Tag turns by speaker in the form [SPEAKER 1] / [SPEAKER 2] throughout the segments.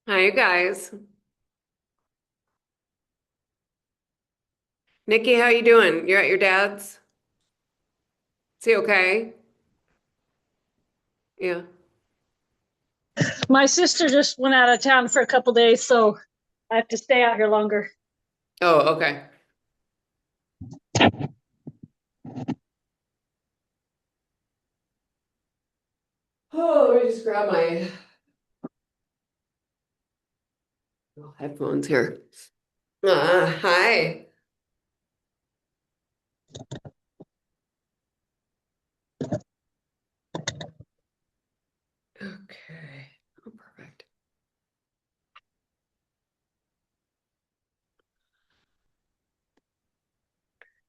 [SPEAKER 1] Hi, you guys. Nikki, how you doing? You're at your dad's? Is he okay? Yeah.
[SPEAKER 2] My sister just went out of town for a couple days, so I have to stay out here longer.
[SPEAKER 1] Oh, okay. Oh, let me just grab my headphones here. Hi. Okay. Oh, perfect.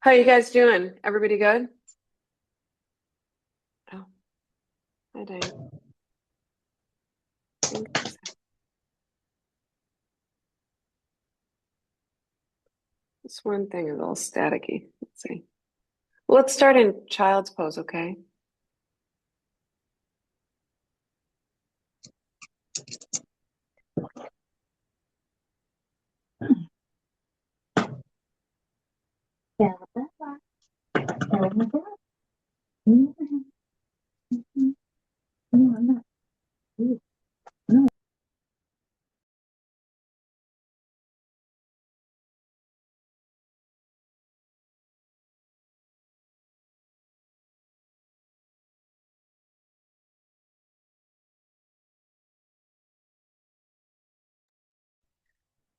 [SPEAKER 1] How you guys doing? Everybody good? Oh, hi, Diane. This one thing is all staticky. Let's see. Well, let's start in child's pose, okay?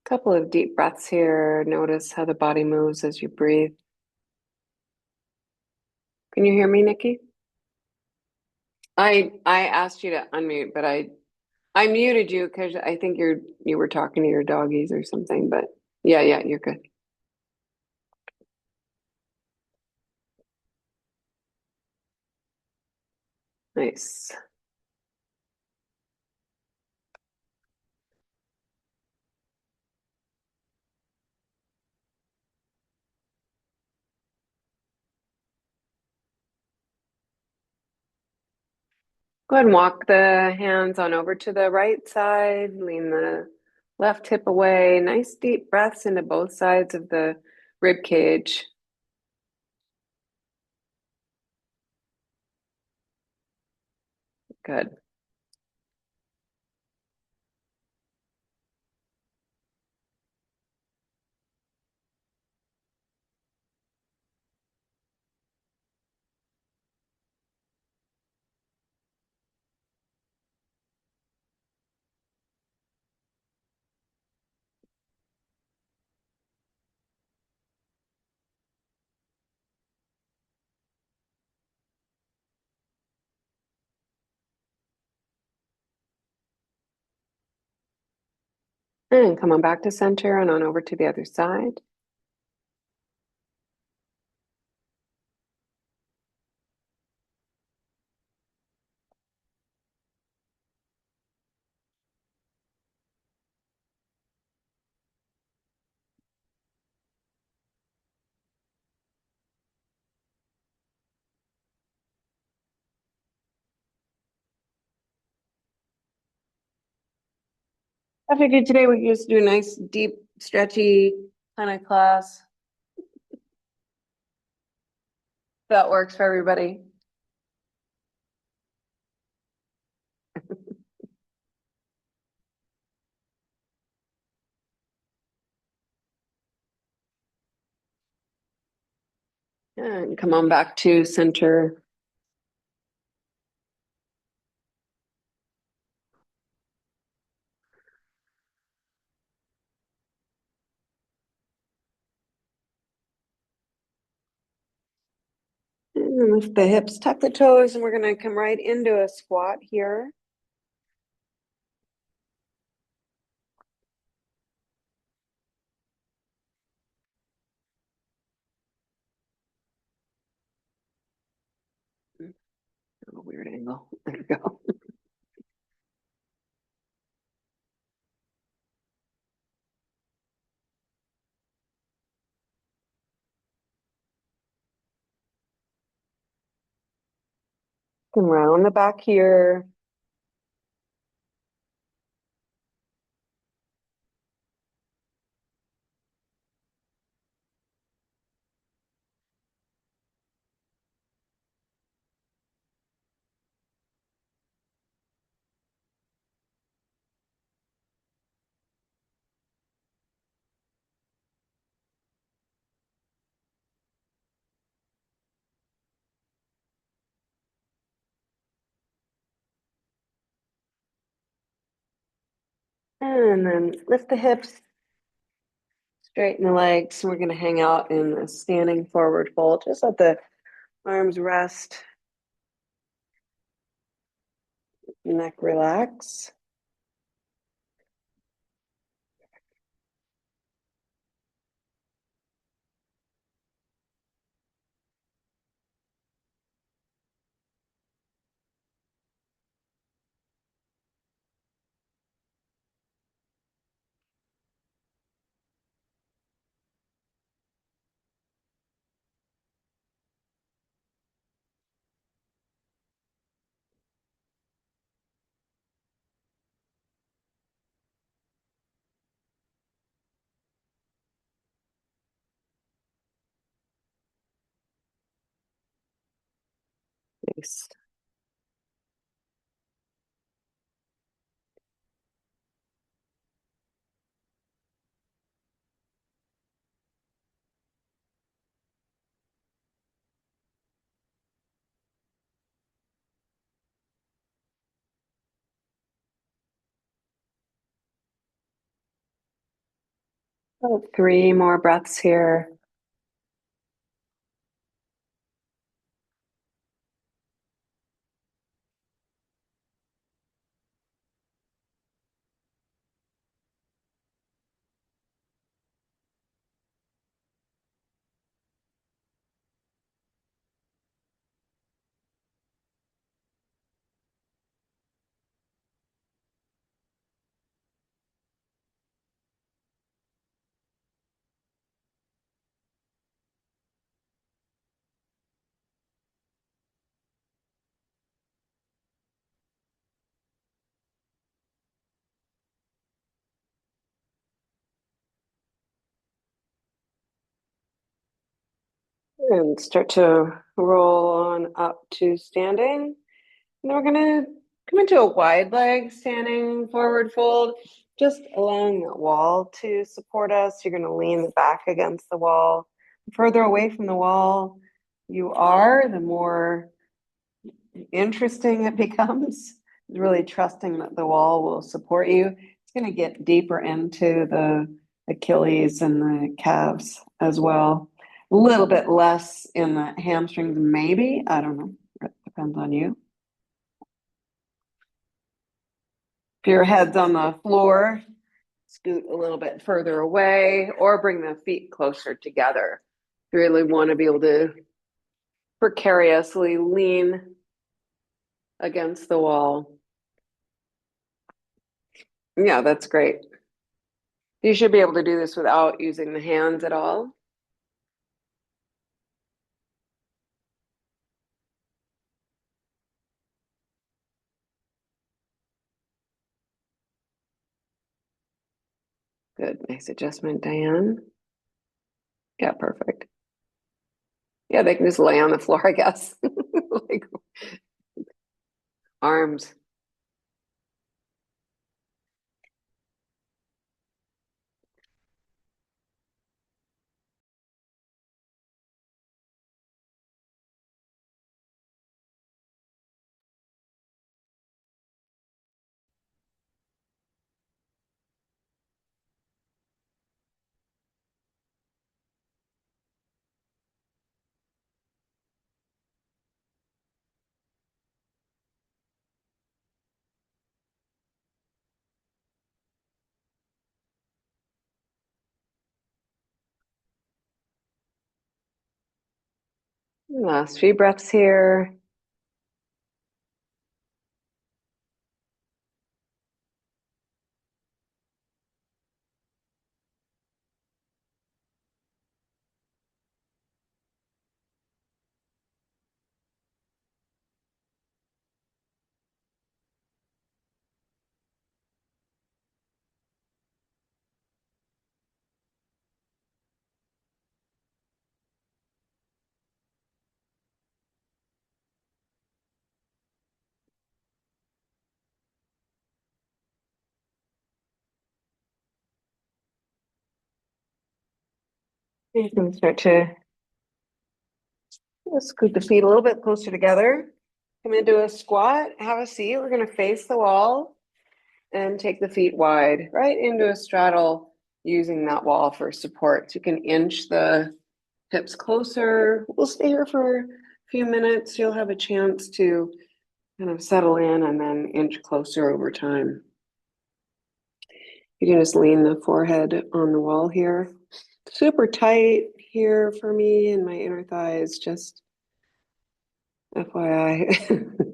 [SPEAKER 1] Couple of deep breaths here. Notice how the body moves as you breathe. Can you hear me, Nikki? I asked you to unmute, but I muted you because I think you were talking to your doggies or something, but yeah, you're good. Nice. Go ahead and walk the hands on over to the right side, lean the left hip away. Nice deep breaths into both sides of the rib cage. Good. And come on back to center and on over to the other side. I figured today we could just do a nice, deep, stretchy kind of class. That works for everybody. And come on back to center. And lift the hips, tuck the toes, and we're going to come right into a squat here. A weird angle. There we go. Come round the back here. and then lift the hips, straighten the legs. We're going to hang out in a standing forward fold. Just let the arms rest, neck relax. Nice. About 3 more breaths here. And start to roll on up to standing. And then we're going to come into a wide leg standing forward fold, just allowing the wall to support us. You're going to lean back against the wall. The further away from the wall you are, the more interesting it becomes. Really trusting that the wall will support you. It's going to get deeper into the Achilles and the calves as well. A little bit less in the hamstrings, maybe. I don't know. It depends on you. If your head's on the floor, scoot a little bit further away or bring the feet closer together. You really want to be able to precariously lean against the wall. Yeah, that's great. You should be able to do this without using the hands at all. Good. Nice adjustment, Diane. Yeah, perfect. Yeah, they can just lay on the floor, I guess. Like arms. Last few breaths here. You can start to scoot the feet a little bit closer together. Come into a squat, have a seat. We're going to face the wall. and take the feet wide right into a straddle using that wall for support. So you can inch the hips closer. We'll stay here for a few minutes. You'll have a chance to kind of settle in and then inch closer over time. You can just lean the forehead on the wall here. Super tight here for me and my inner thighs, just FYI.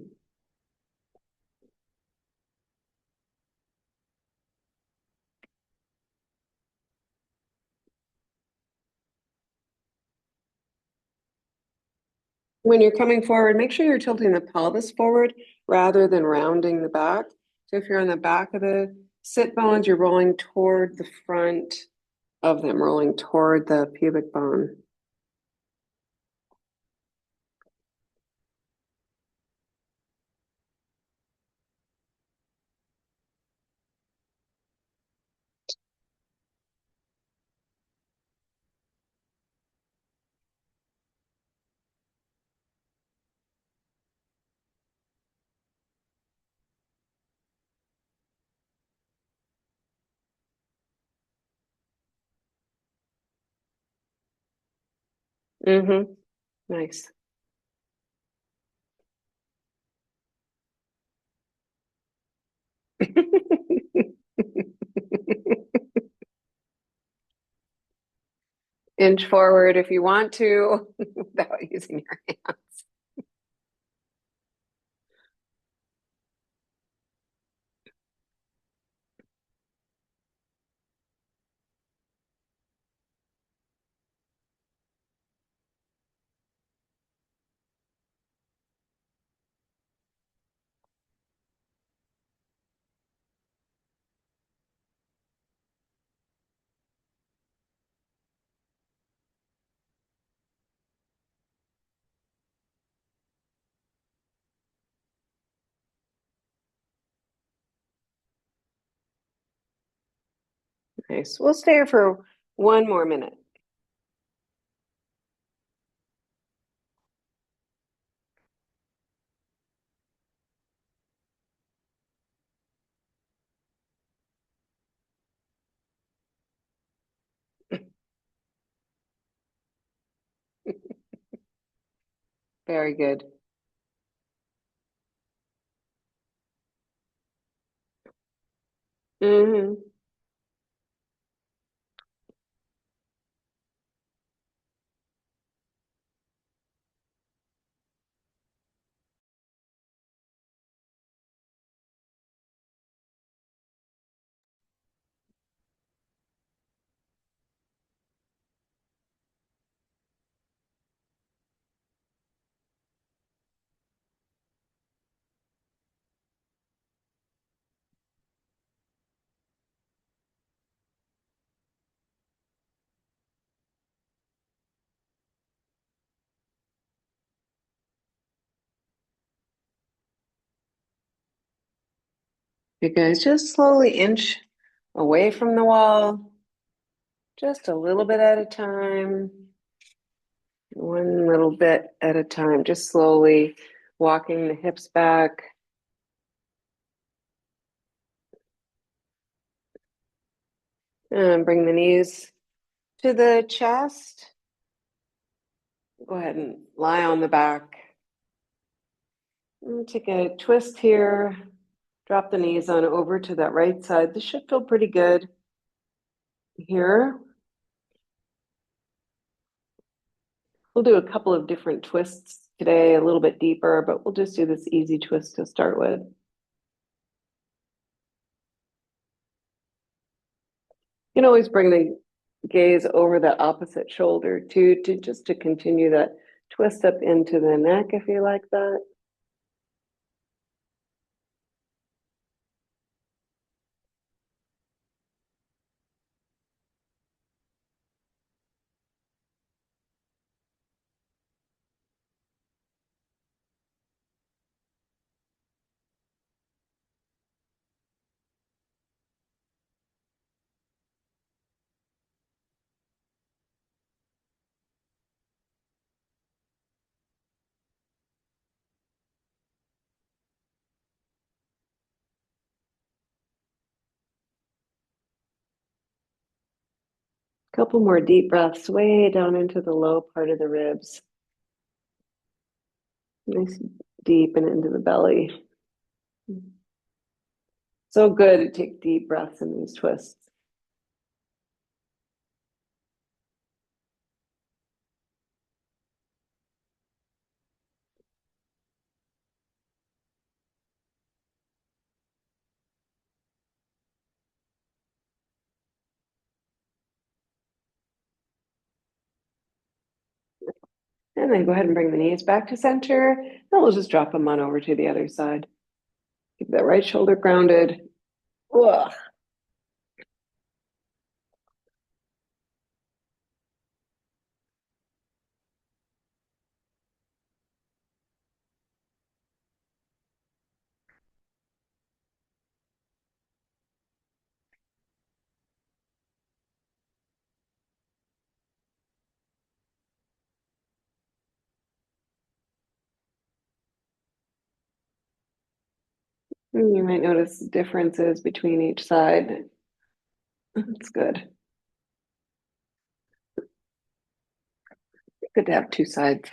[SPEAKER 1] When you're coming forward, make sure you're tilting the pelvis forward rather than rounding the back. So if you're on the back of the sit bones, you're rolling toward the front of them, rolling toward the pubic bone. Mm-hmm. Nice. Inch forward if you want to without using your hand. Nice. We'll stay here for one more minute. Very good. Mm-hmm. You guys just slowly inch away from the wall, just a little bit at a time, one little bit at a time, just slowly walking the hips back. And bring the knees to the chest. Go ahead and lie on the back. And take a twist here. Drop the knees on over to that right side. This should feel pretty good here. We'll do a couple of different twists today, a little bit deeper, but we'll just do this easy twist to start with. You can always bring the gaze over the opposite shoulder too, to just to continue that twist up into the neck if you like that. Couple more deep breaths way down into the low part of the ribs. Nice deep and into the belly. So good to take deep breaths in these twists. And then go ahead and bring the knees back to center. And we'll just drop them on over to the other side. Keep that right shoulder grounded. Ugh. And you might notice differences between each side. That's good. Good to have two sides.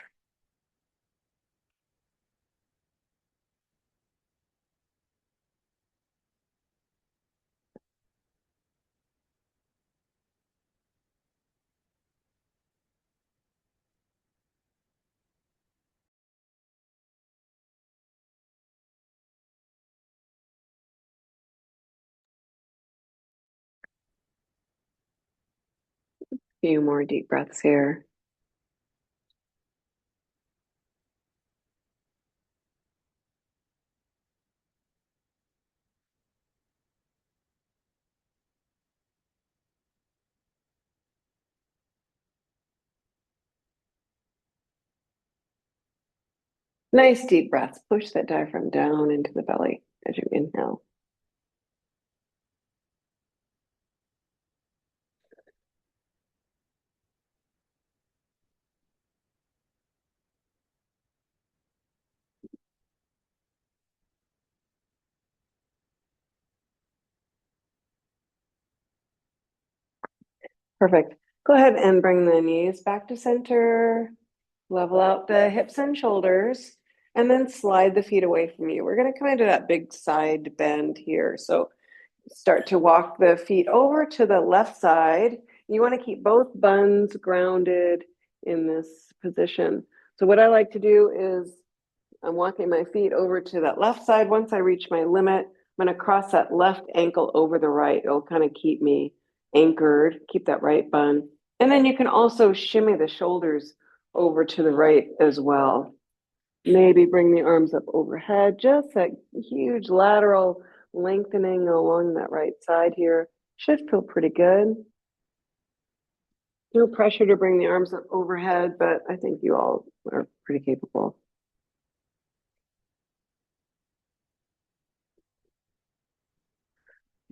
[SPEAKER 1] Few more deep breaths here. Nice deep breaths. Push that diaphragm down into the belly as you inhale. Perfect. Go ahead and bring the knees back to center. Level out the hips and shoulders, and then slide the feet away from you. We're going to come into that big side bend here. So start to walk the feet over to the left side. You want to keep both buns grounded in this position. So what I like to do is I'm walking my feet over to that left side. Once I reach my limit, I'm going to cross that left ankle over the right. It'll kind of keep me anchored, keep that right bun. And then you can also shimmy the shoulders over to the right as well. Maybe bring the arms up overhead, just that huge lateral lengthening along that right side here. Should feel pretty good. No pressure to bring the arms up overhead, but I think you all are pretty capable.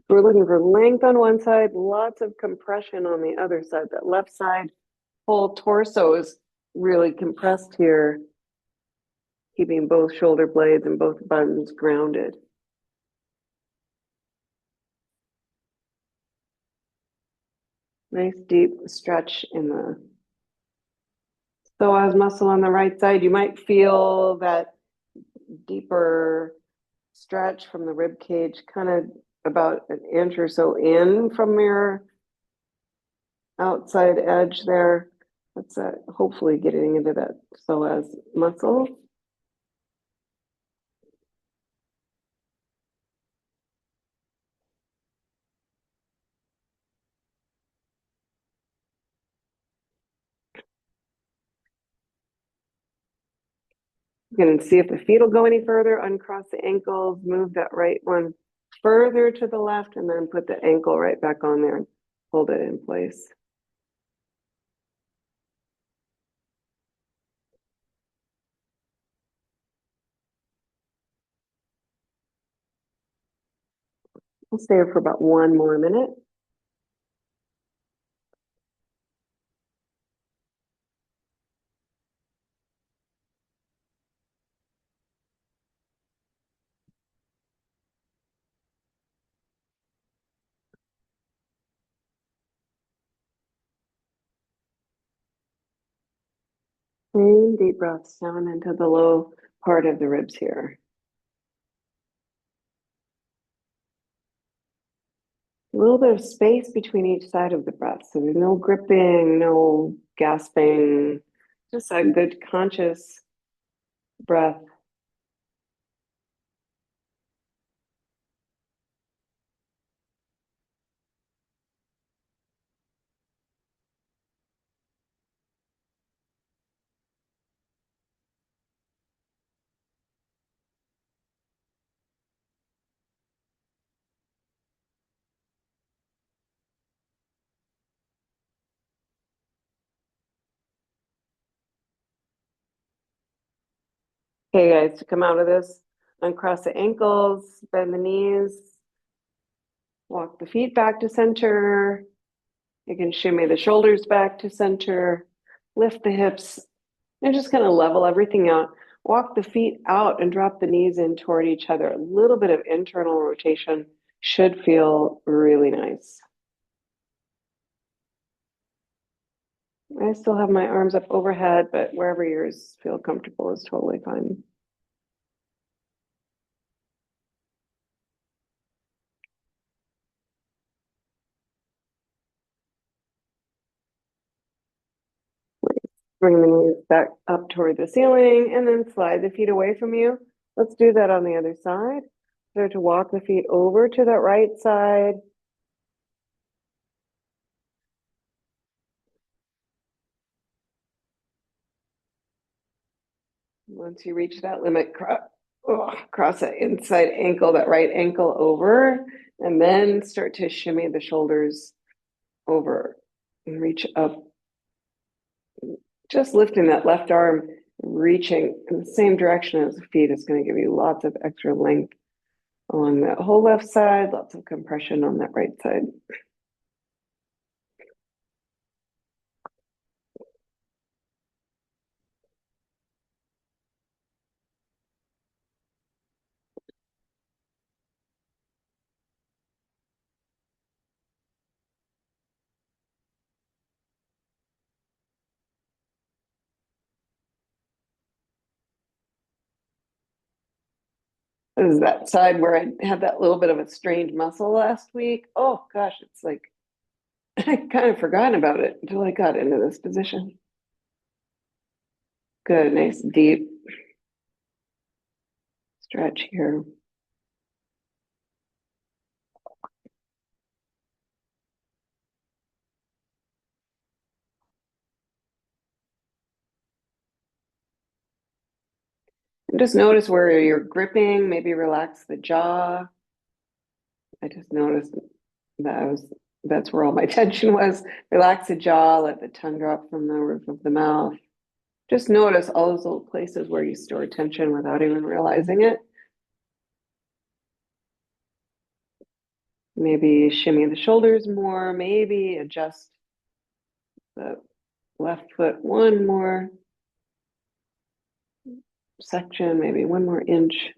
[SPEAKER 1] We're looking for length on one side, lots of compression on the other side. That left side, whole torso is really compressed here, keeping both shoulder blades and both buttons grounded. Nice deep stretch in the psoas muscle on the right side. You might feel that deeper stretch from the rib cage, kind of about an inch or so in from your outside edge there. That's hopefully getting into that psoas muscle. You can see if the feet will go any further, uncross the ankles, move that right one further to the left, and then put the ankle right back on there and hold it in place. We'll stay here for about 1 more minute. Same deep breaths down into the low part of the ribs here. A little bit of space between each side of the breath. So there's no gripping, no gasping, just a good conscious breath. Okay, guys, to come out of this, uncross the ankles, bend the knees, walk the feet back to center. You can shimmy the shoulders back to center, lift the hips, and just kind of level everything out. Walk the feet out and drop the knees in toward each other. A little bit of internal rotation should feel really nice. I still have my arms up overhead, but wherever yours feel comfortable is totally fine. Bring the knees back up toward the ceiling and then slide the feet away from you. Let's do that on the other side. Start to walk the feet over to that right side. Once you reach that limit, cross that inside ankle, that right ankle over, and then start to shimmy the shoulders over and reach up. Just lifting that left arm, reaching in the same direction as the feet is going to give you lots of extra length along that whole left side, lots of compression on that right side. This is that side where I had that little bit of a strained muscle last week. Oh gosh, it's like I kind of forgot about it until I got into this position. Good, nice deep stretch here. And just notice where you're gripping, maybe relax the jaw. I just noticed that that's where all my tension was. Relax the jaw, let the tongue drop from the roof of the mouth. Just notice all those little places where you store tension without even realizing it. Maybe shimmy the shoulders more, maybe adjust the left foot one more section, maybe one more inch.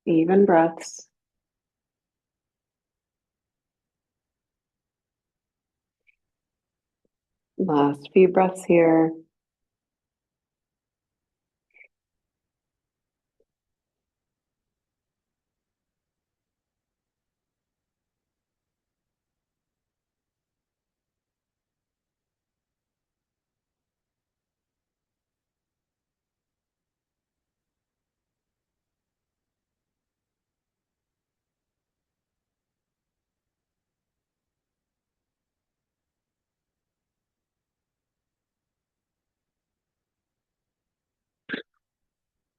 [SPEAKER 1] Even breaths. Last few breaths here.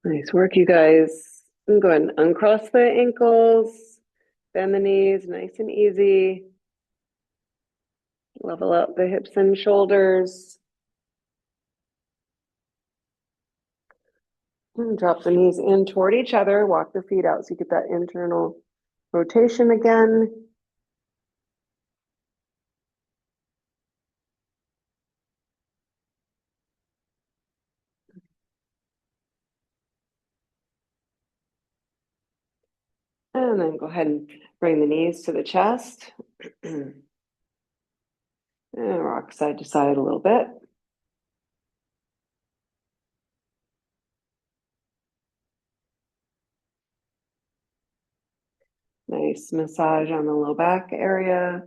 [SPEAKER 1] Nice work, you guys. And go ahead and uncross the ankles. Bend the knees, nice and easy. Level out the hips and shoulders. And drop the knees in toward each other. Walk the feet out so you get that internal rotation again. And then go ahead and bring the knees to the chest. And rock side to side a little bit. Nice massage on the low back area.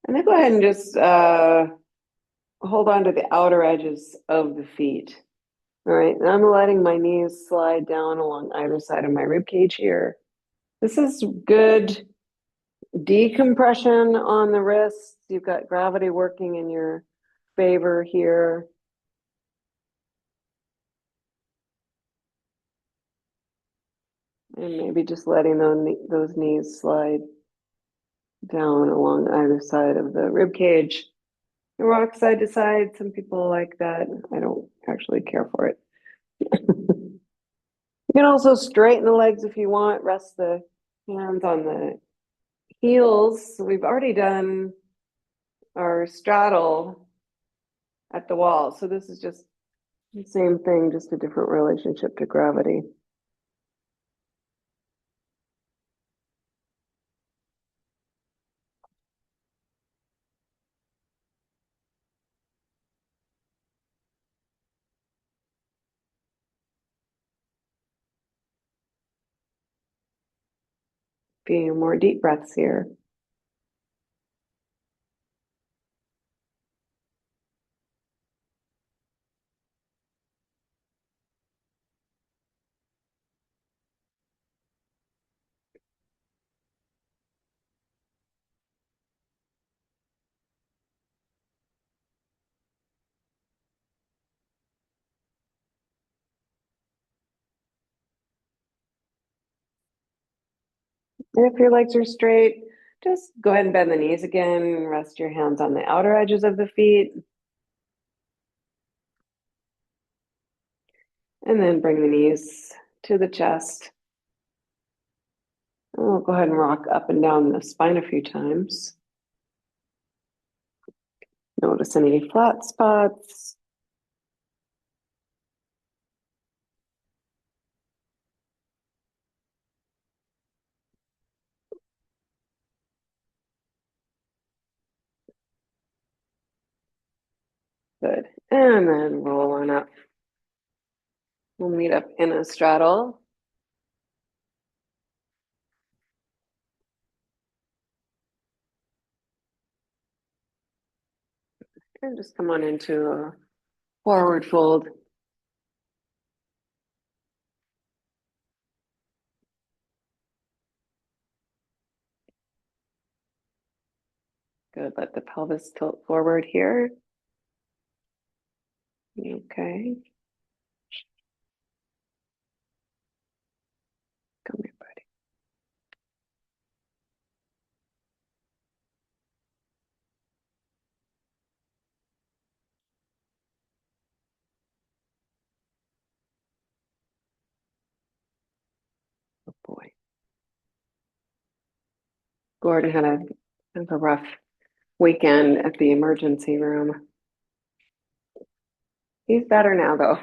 [SPEAKER 1] And then go ahead and just hold on to the outer edges of the feet. All right, and I'm letting my knees slide down along either side of my rib cage here. This is good decompression on the wrists. You've got gravity working in your favor here. And maybe just letting those knees slide down along either side of the rib cage. And rock side to side. Some people like that. I don't actually care for it. You can also straighten the legs if you want. Rest the hands on the heels. So we've already done our straddle at the wall. So this is just the same thing, just a different relationship to gravity. Few more deep breaths here. And if your legs are straight, just go ahead and bend the knees again. Rest your hands on the outer edges of the feet. And then bring the knees to the chest. And we'll go ahead and rock up and down the spine a few times. Notice any flat spots. Good. And then roll on up. We'll meet up in a straddle. And just come on into a forward fold. Good. Let the pelvis tilt forward here. Okay. Come here, buddy. Oh boy. Gordon had kind of a rough weekend at the emergency room. He's better now, though.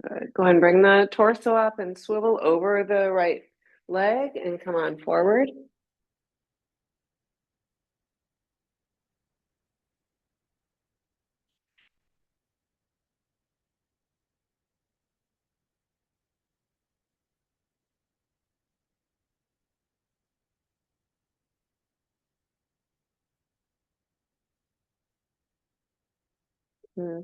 [SPEAKER 1] Good. Go ahead and bring the torso up and swivel over the right leg and come on forward. Hmm.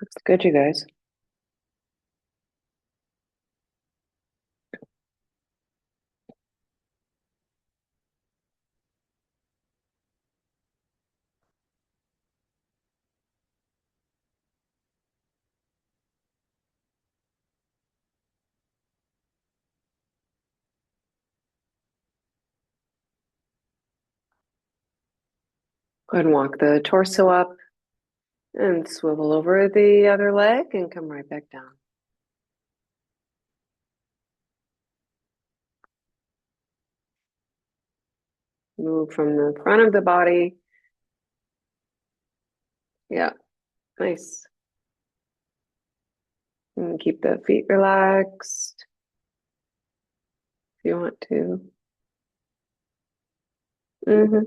[SPEAKER 1] It's good, you guys. Go ahead and walk the torso up and swivel over the other leg and come right back down. Move from the front of the body. Yeah, nice. And keep the feet relaxed if you want to. Hmm.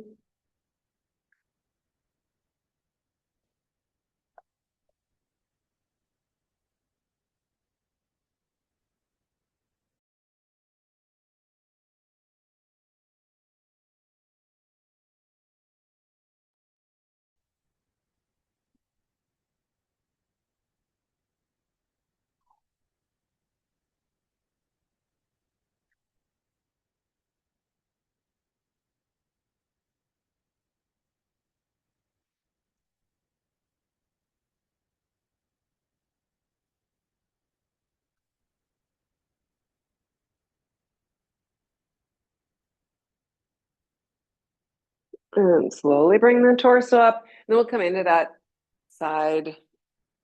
[SPEAKER 1] And slowly bring the torso up. And we'll come into that side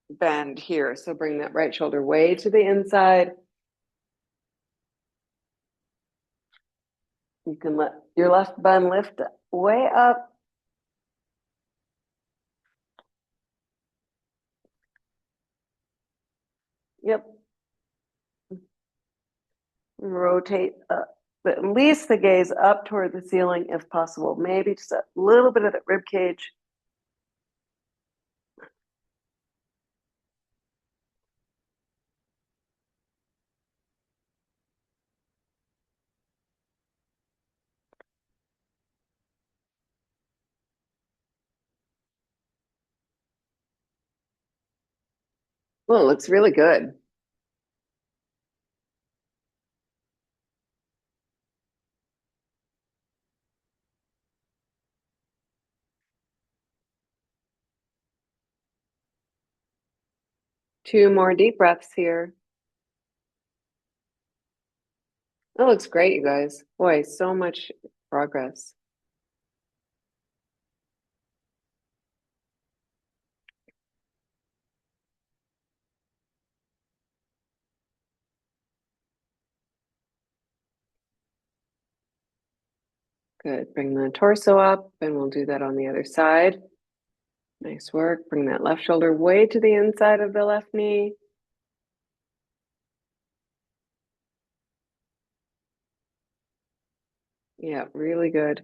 [SPEAKER 1] bend here. So bring that right shoulder way to the inside. You can let your left bun lift way up. Yep. Rotate up, at least the gaze up toward the ceiling if possible. Maybe just a little bit of the rib cage. Well, it looks really good. Two more deep breaths here. That looks great, you guys. Boy, so much progress. Good. Bring the torso up, and we'll do that on the other side. Nice work. Bring that left shoulder way to the inside of the left knee. Yeah, really good.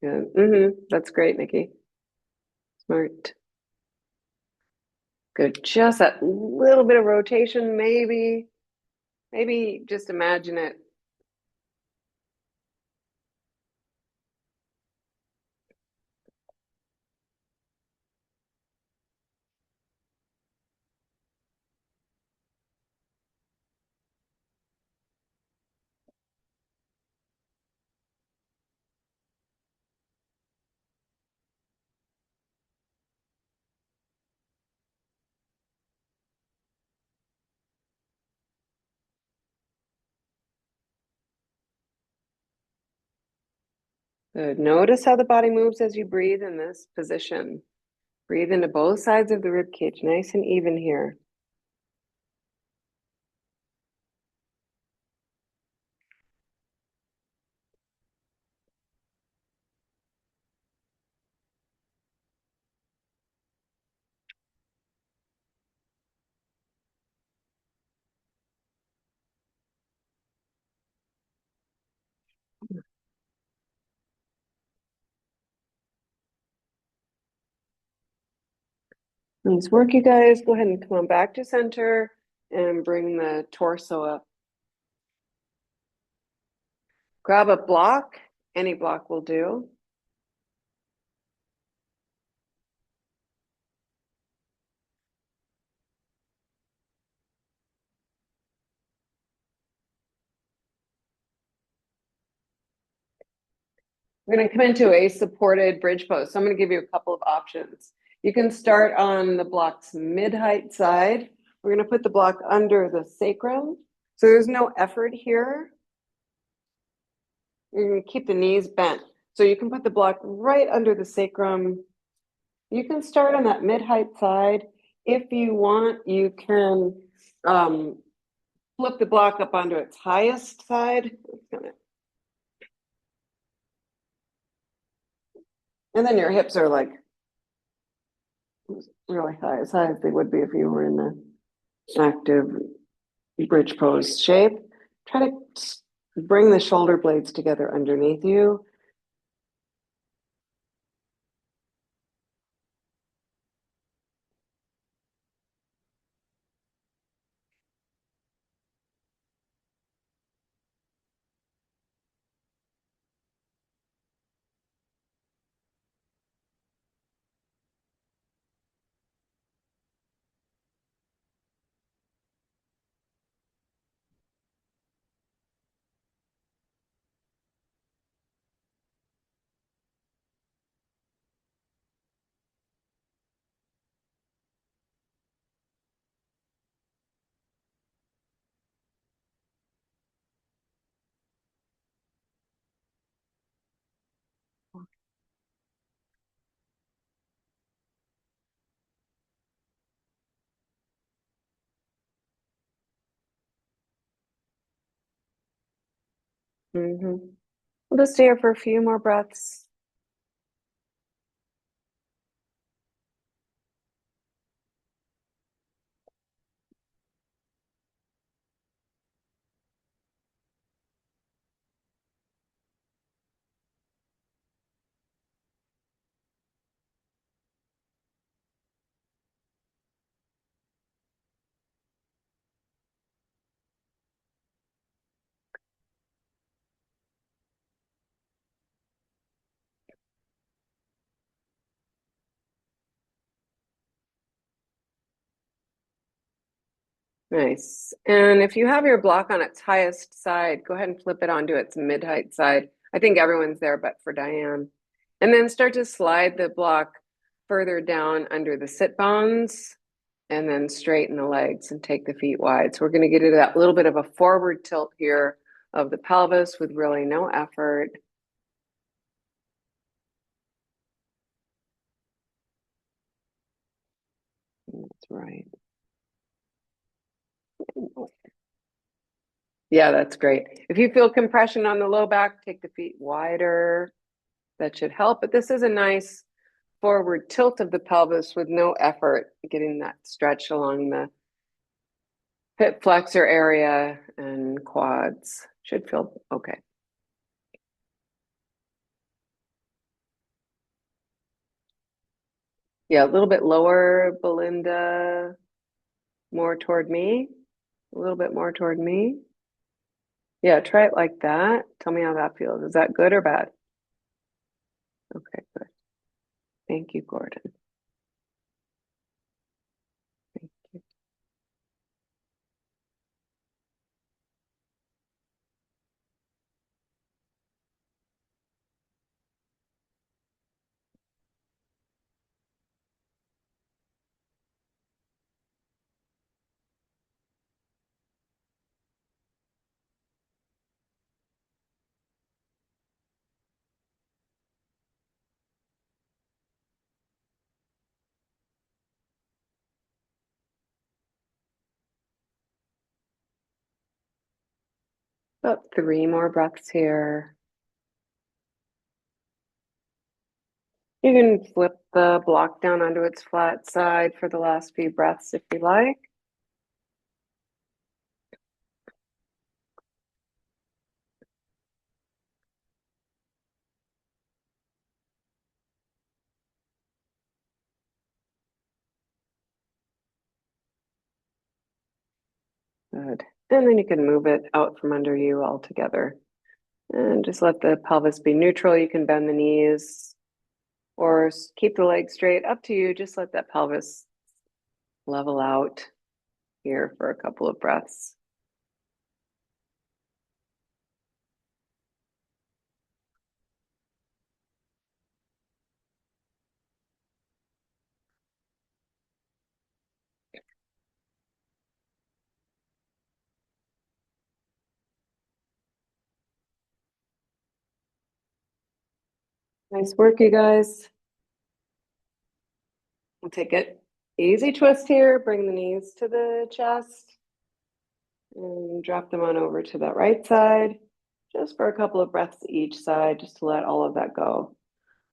[SPEAKER 1] Good. That's great, Nikki. Smart. Good. Just that little bit of rotation, maybe. Maybe just imagine it. Good. Notice how the body moves as you breathe in this position. Breathe into both sides of the rib cage, nice and even here. Nice work, you guys. Go ahead and come on back to center and bring the torso up. Grab a block. Any block will do. We're going to come into a supported bridge pose. So I'm going to give you a couple of options. You can start on the block's mid-height side. We're going to put the block under the sacrum. So there's no effort here. You're going to keep the knees bent. So you can put the block right under the sacrum. You can start on that mid-height side. If you want, you can flip the block up onto its highest side. And then your hips are like really high, as high as they would be if you were in the active bridge pose shape. Try to bring the shoulder blades together underneath you. Mm-hmm. We'll just stay here for a few more breaths. Nice. And if you have your block on its highest side, go ahead and flip it onto its mid-height side. I think everyone's there but for Diane. And then start to slide the block further down under the sit bones and then straighten the legs and take the feet wide. So we're going to get into that little bit of a forward tilt here of the pelvis with really no effort. That's right. Yeah, that's great. If you feel compression on the low back, take the feet wider. That should help. But this is a nice forward tilt of the pelvis with no effort, getting that stretch along the hip flexor area and quads. Should feel okay. Yeah, a little bit lower, Belinda, more toward me, a little bit more toward me. Yeah, try it like that. Tell me how that feels. Is that good or bad? Okay, good. Thank you, Gordon. Thank you. About 3 more breaths here. You can flip the block down onto its flat side for the last few breaths if you like. Good. And then you can move it out from under you altogether. And just let the pelvis be neutral. You can bend the knees or keep the legs straight. Up to you. Just let that pelvis level out here for a couple of breaths. Nice work, you guys. We'll take it easy twist here. Bring the knees to the chest and drop them on over to that right side, just for a couple of breaths each side, just to let all of that go.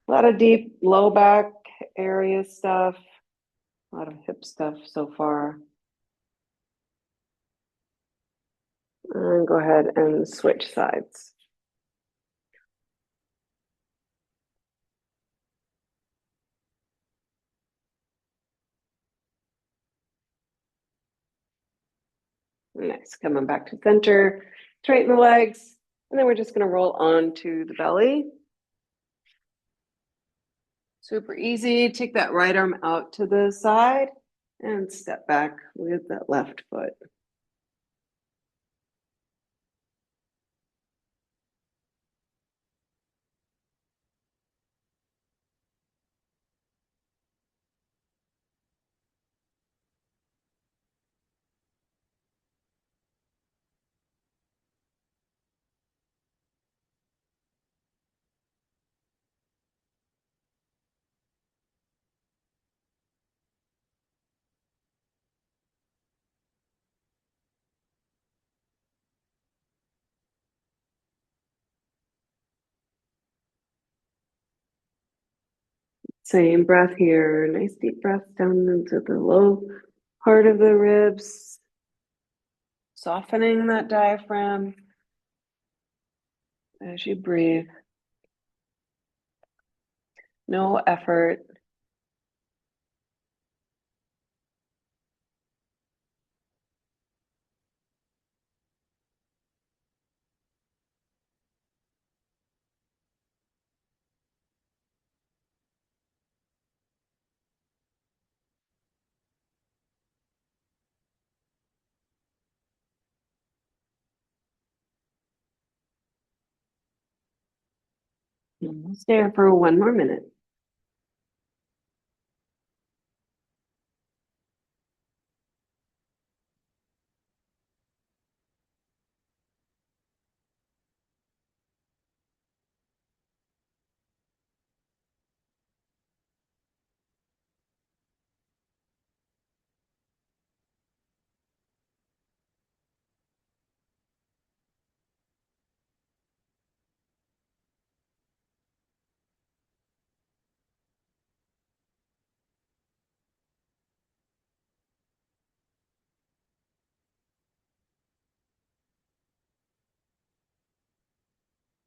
[SPEAKER 1] A lot of deep low back area stuff, a lot of hip stuff so far. And go ahead and switch sides. Nice. Coming back to center, straighten the legs, and then we're just going to roll onto the belly. Super easy. Take that right arm out to the side and step back with that left foot. Same breath here. Nice deep breath down into the low part of the ribs, softening that diaphragm as you breathe. No effort. And we'll stay here for one more minute.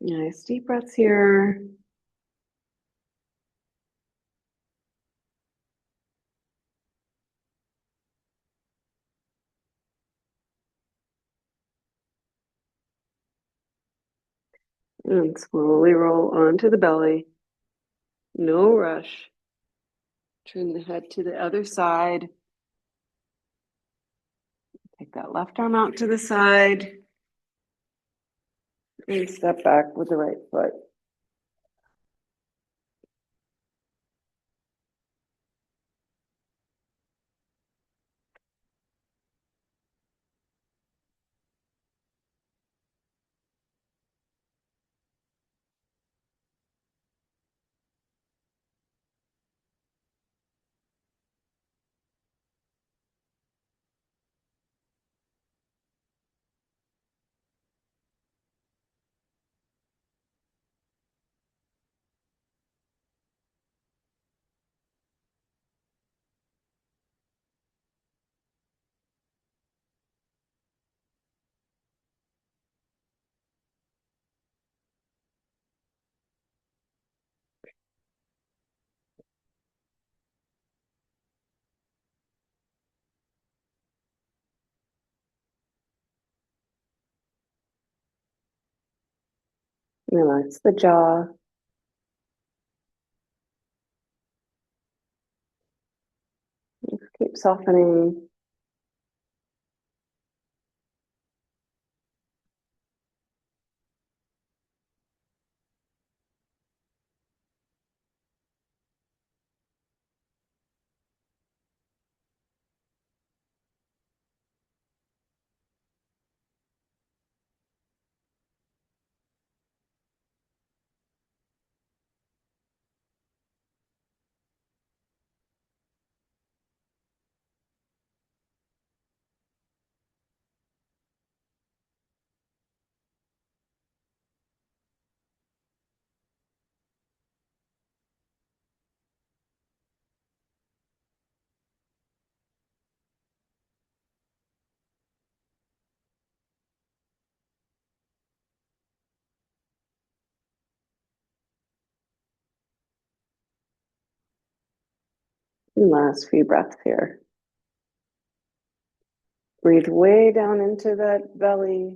[SPEAKER 1] Nice deep breaths here. And slowly roll onto the belly. No rush. Turn the head to the other side. Take that left arm out to the side. And step back with the right foot. Relax the jaw. Keep softening. And last few breaths here. Breathe way down into that belly.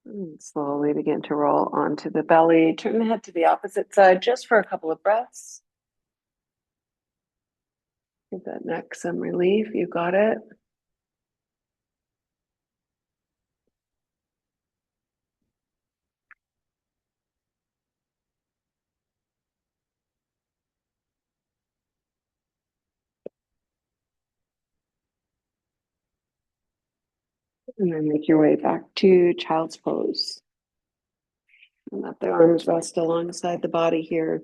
[SPEAKER 1] And slowly begin to roll onto the belly. Turn the head to the opposite side just for a couple of breaths. Give that neck some relief. You got it. And then make your way back to child's pose. And let the arms rest alongside the body here.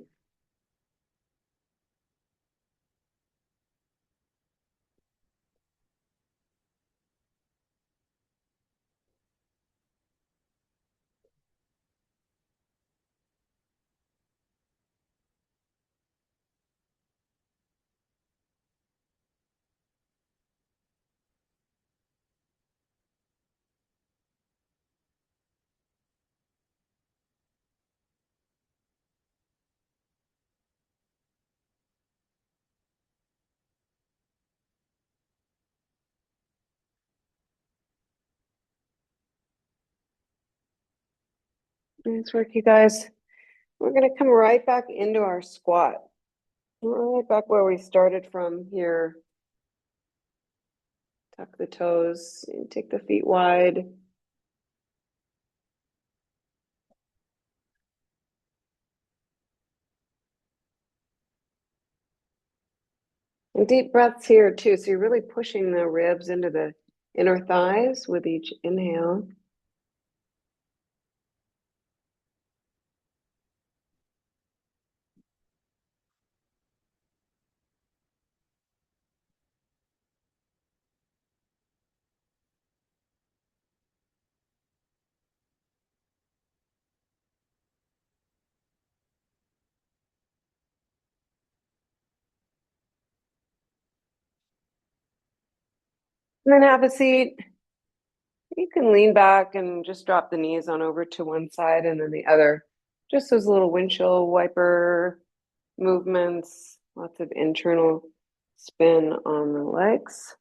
[SPEAKER 1] Nice work, you guys. We're going to come right back into our squat. Right back where we started from here. Tuck the toes and take the feet wide. And deep breaths here too. So you're really pushing the ribs into the inner thighs with each inhale. And then have a seat. You can lean back and just drop the knees on over to one side and then the other. Just those little windshield wiper movements, lots of internal spin on the legs.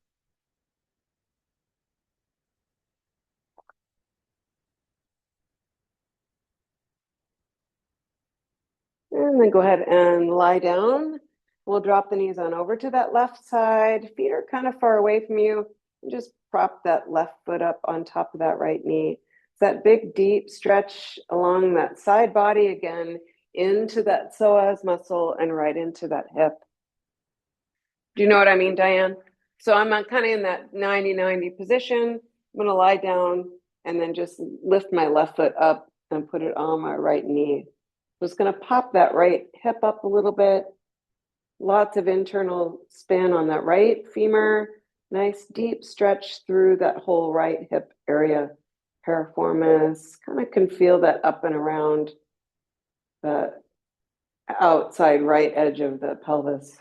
[SPEAKER 1] And then go ahead and lie down. We'll drop the knees on over to that left side. Feet are kind of far away from you. Just prop that left foot up on top of that right knee. It's that big, deep stretch along that side body again, into that psoas muscle and right into that hip. Do you know what I mean, Diane? So I'm kind of in that 90-90 position. I'm going to lie down and then just lift my left foot up and put it on my right knee. Just going to pop that right hip up a little bit. Lots of internal spin on that right femur. Nice deep stretch through that whole right hip area. Piriformis. Kind of can feel that up and around the outside right edge of the pelvis.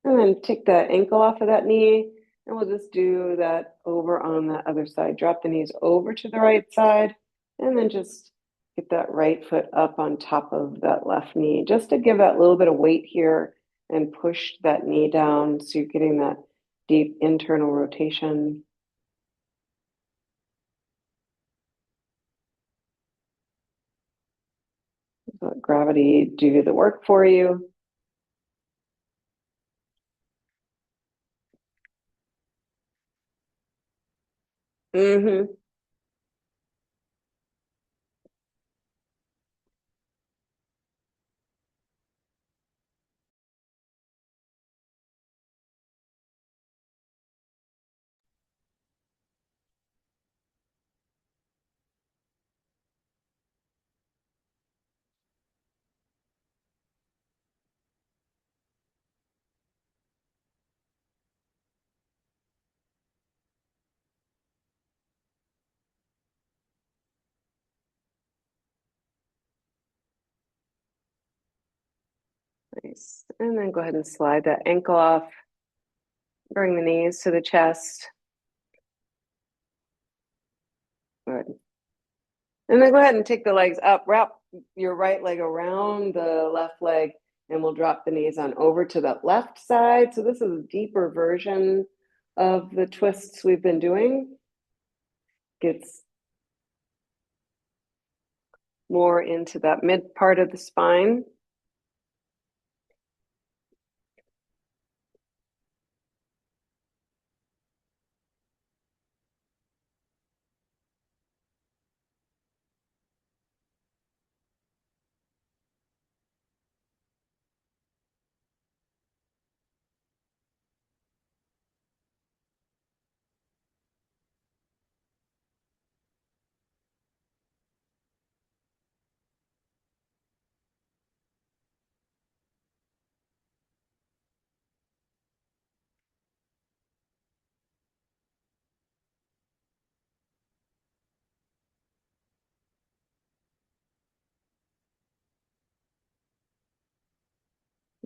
[SPEAKER 1] And then take the ankle off of that knee, and we'll just do that over on the other side. Drop the knees over to the right side, and then just get that right foot up on top of that left knee, just to give that little bit of weight here and push that knee down so you're getting that deep internal rotation. Let gravity do the work for you. Mm-hmm. Nice. And then go ahead and slide that ankle off. Bring the knees to the chest. Good. And then go ahead and take the legs up. Wrap your right leg around the left leg, and we'll drop the knees on over to the left side. So this is a deeper version of the twists we've been doing. Gets more into that mid part of the spine.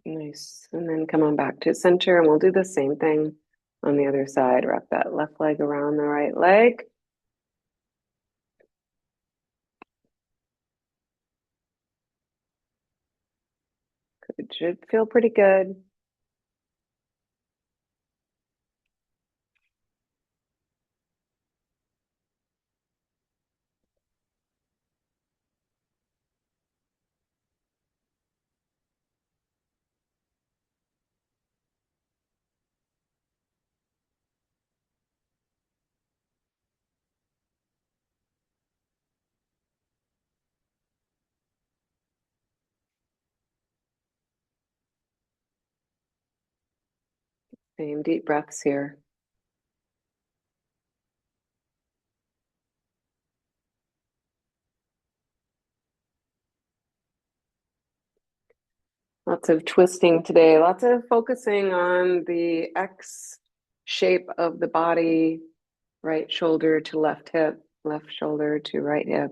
[SPEAKER 1] Nice. And then come on back to center, and we'll do the same thing on the other side. Wrap that left leg around the right leg. It should feel pretty good. Same deep breaths here. Lots of twisting today, lots of focusing on the X shape of the body, right shoulder to left hip, left shoulder to right hip.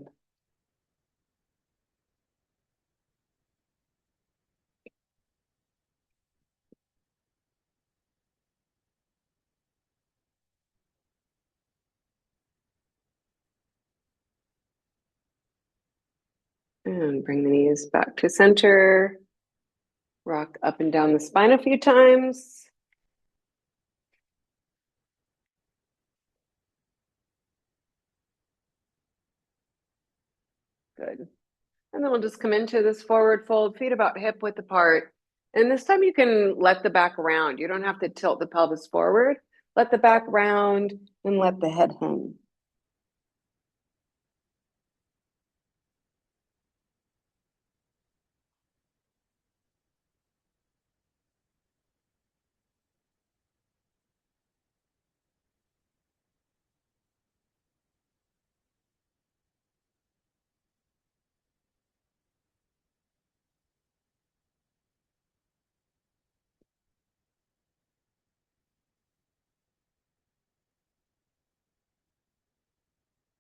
[SPEAKER 1] And bring the knees back to center. Rock up and down the spine a few times. Good. And then we'll just come into this forward fold, feet about hip width apart. And this time you can let the back round. You don't have to tilt the pelvis forward. Let the back round and let the head hang.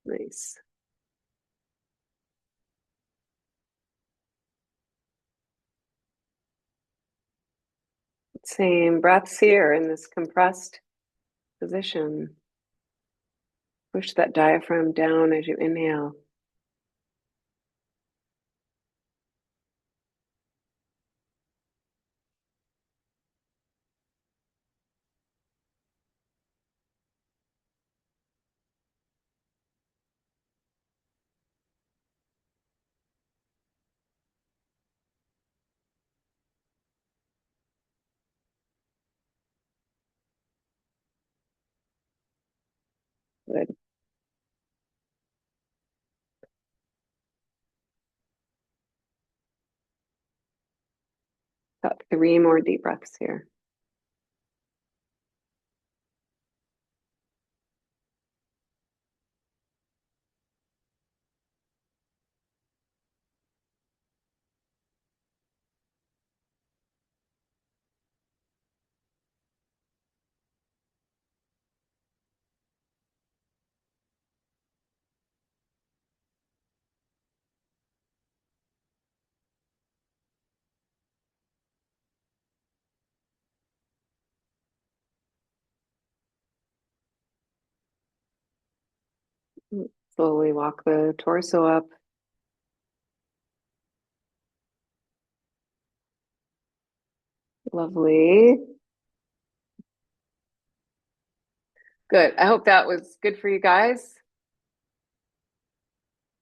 [SPEAKER 1] Nice. Same breaths here in this compressed position. Push that diaphragm down as you inhale. Good. About 3 more deep breaths here. Slowly walk the torso up. Lovely. Good. I hope that was good for you guys.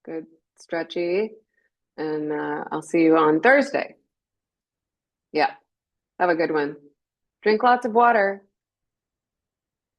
[SPEAKER 1] Good, stretchy. And I'll see you on Thursday. Yeah. Have a good one. Drink lots of water.